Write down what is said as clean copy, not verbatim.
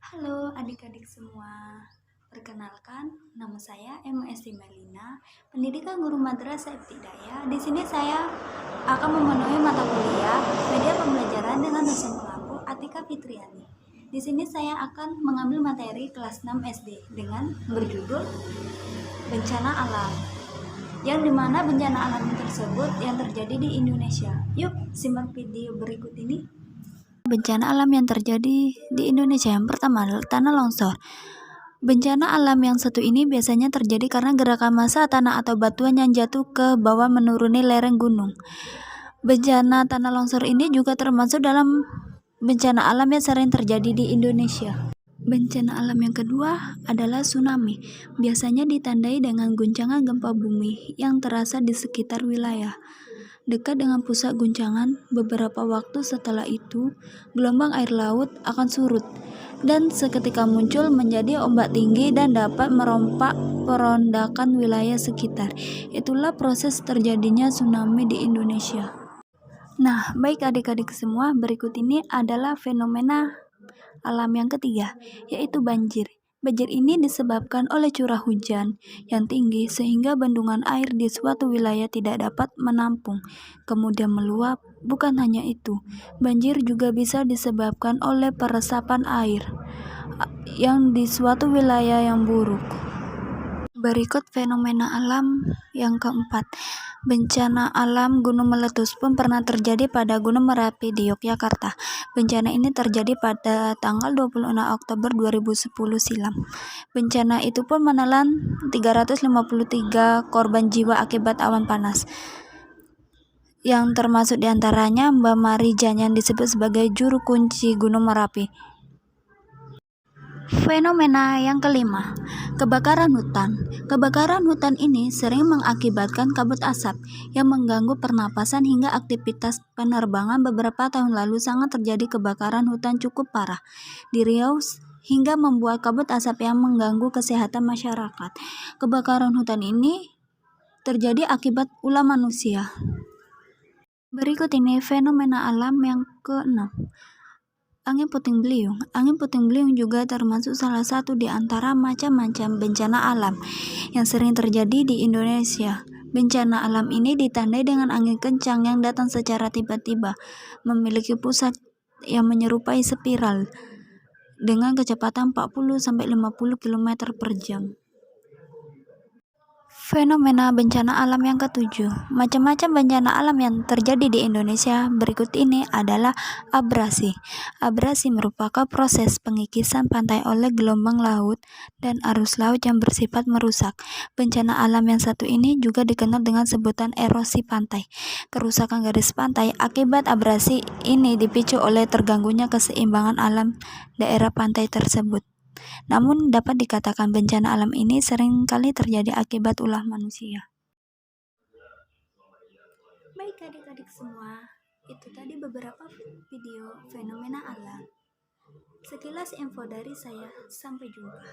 Halo adik-adik semua, perkenalkan nama saya M.S. Melina, pendidikan guru madrasah Ibtidaiyah. Di sini saya akan memenuhi mata kuliah media pembelajaran dengan dosen pelaku Atika Fitriani. Di sini saya akan mengambil materi kelas 6 SD dengan berjudul bencana alam, yang dimana bencana alam tersebut yang terjadi di Indonesia. Yuk simak video berikut ini. Bencana alam yang terjadi di Indonesia, yang pertama adalah tanah longsor. Bencana alam yang satu ini biasanya terjadi karena gerakan massa tanah atau batuan yang jatuh ke bawah menuruni lereng gunung. Bencana tanah longsor ini juga termasuk dalam bencana alam yang sering terjadi di Indonesia. Bencana alam yang kedua adalah tsunami. Biasanya ditandai dengan guncangan gempa bumi yang terasa di sekitar wilayah dekat dengan pusat guncangan. Beberapa waktu setelah itu, gelombang air laut akan surut dan seketika muncul menjadi ombak tinggi dan dapat merompak perondakan wilayah sekitar. Itulah proses terjadinya tsunami di Indonesia. Nah, baik adik-adik semua, berikut ini adalah fenomena alam yang ketiga, yaitu banjir. Banjir ini disebabkan oleh curah hujan yang tinggi sehingga bendungan air di suatu wilayah tidak dapat menampung, kemudian meluap. Bukan hanya itu, banjir juga bisa disebabkan oleh peresapan air yang di suatu wilayah yang buruk. Berikut fenomena alam yang keempat. Bencana alam gunung meletus pun pernah terjadi pada Gunung Merapi di Yogyakarta. Bencana ini terjadi pada tanggal 26 Oktober 2010 silam. Bencana itu pun menelan 353 korban jiwa akibat awan panas, yang termasuk diantaranya Mbak Marijan yang disebut sebagai juru kunci Gunung Merapi. Fenomena yang kelima, kebakaran hutan. Kebakaran hutan ini sering mengakibatkan kabut asap yang mengganggu pernapasan hingga aktivitas penerbangan. Beberapa tahun lalu sangat terjadi kebakaran hutan cukup parah di Riau hingga membuat kabut asap yang mengganggu kesehatan masyarakat. Kebakaran hutan ini terjadi akibat ulah manusia. Berikut ini fenomena alam yang keenam. Angin puting beliung. Angin puting beliung juga termasuk salah satu di antara macam-macam bencana alam yang sering terjadi di Indonesia. Bencana alam ini ditandai dengan angin kencang yang datang secara tiba-tiba, memiliki pusat yang menyerupai spiral dengan kecepatan 40-50 km per jam. Fenomena bencana alam yang ketujuh. Macam-macam bencana alam yang terjadi di Indonesia berikut ini adalah abrasi. Abrasi merupakan proses pengikisan pantai oleh gelombang laut dan arus laut yang bersifat merusak. Bencana alam yang satu ini juga dikenal dengan sebutan erosi pantai. Kerusakan garis pantai akibat abrasi ini dipicu oleh terganggunya keseimbangan alam daerah pantai tersebut. Namun dapat dikatakan bencana alam ini sering kali terjadi akibat ulah manusia. Baik adik-adik semua, itu tadi beberapa video fenomena alam. Sekilas info dari saya, sampai jumpa.